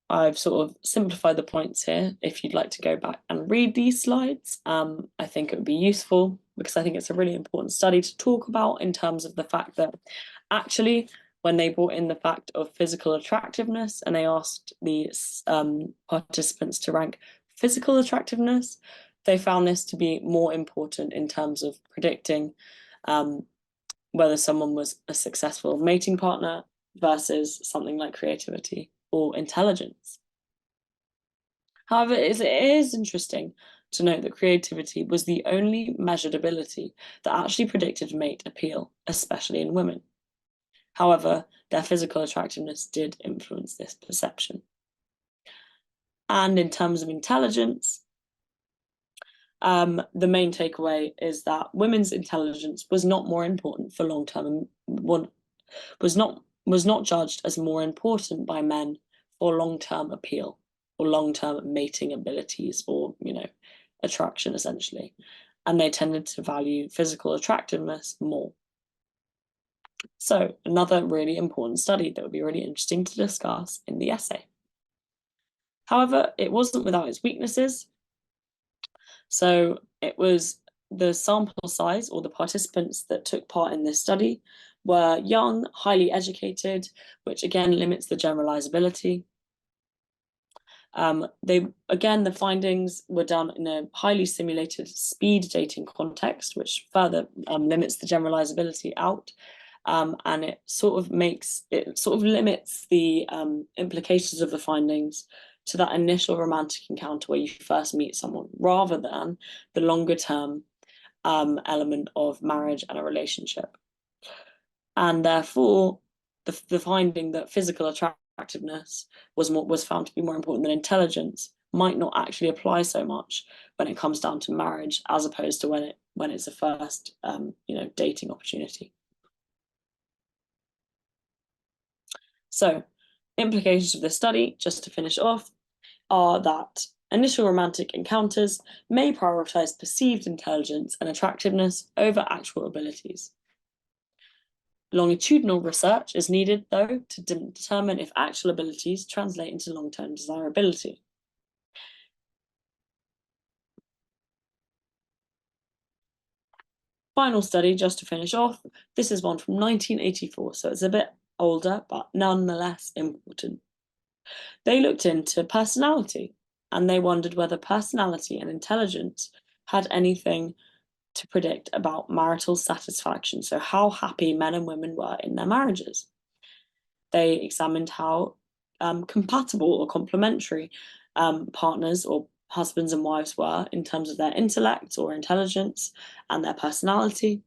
I've sort of simplified the points here. If you'd like to go back and read these slides, I think it would be useful because I think it's a really important study to talk about in terms of the fact that actually, when they brought in the fact of physical attractiveness and they asked the participants to rank physical attractiveness, they found this to be more important in terms of predicting whether someone was a successful mating partner versus something like creativity or intelligence. However, it is interesting to note that creativity was the only measured ability that actually predicted mate appeal, especially in women. However, their physical attractiveness did influence this perception. And in terms of intelligence, the main takeaway is that women's intelligence was not more important for long-term, was not judged as more important by men for long-term appeal or long-term mating abilities or, attraction essentially. And they tended to value physical attractiveness more. So another really important study that would be really interesting to discuss in the essay. However, it wasn't without its weaknesses. So it was the sample size, or the participants that took part in this study, were young, highly educated, which again limits the generalizability. The findings were done in a highly simulated speed dating context, which further limits the generalizability out. And it sort of limits the implications of the findings to that initial romantic encounter where you first meet someone, rather than the longer term element of marriage and a relationship. And therefore, the finding that physical attractiveness was found to be more important than intelligence might not actually apply so much when it comes down to marriage, as opposed to when it's a first dating opportunity. So, implications of this study, just to finish off, are that initial romantic encounters may prioritize perceived intelligence and attractiveness over actual abilities. Longitudinal research is needed, though, to determine if actual abilities translate into long-term desirability. Final study, just to finish off, this is one from 1984, so it's a bit older, but nonetheless important. They looked into personality, and they wondered whether personality and intelligence had anything to predict about marital satisfaction, so how happy men and women were in their marriages. They examined how compatible or complementary partners or husbands and wives were in terms of their intellect or intelligence and their personality.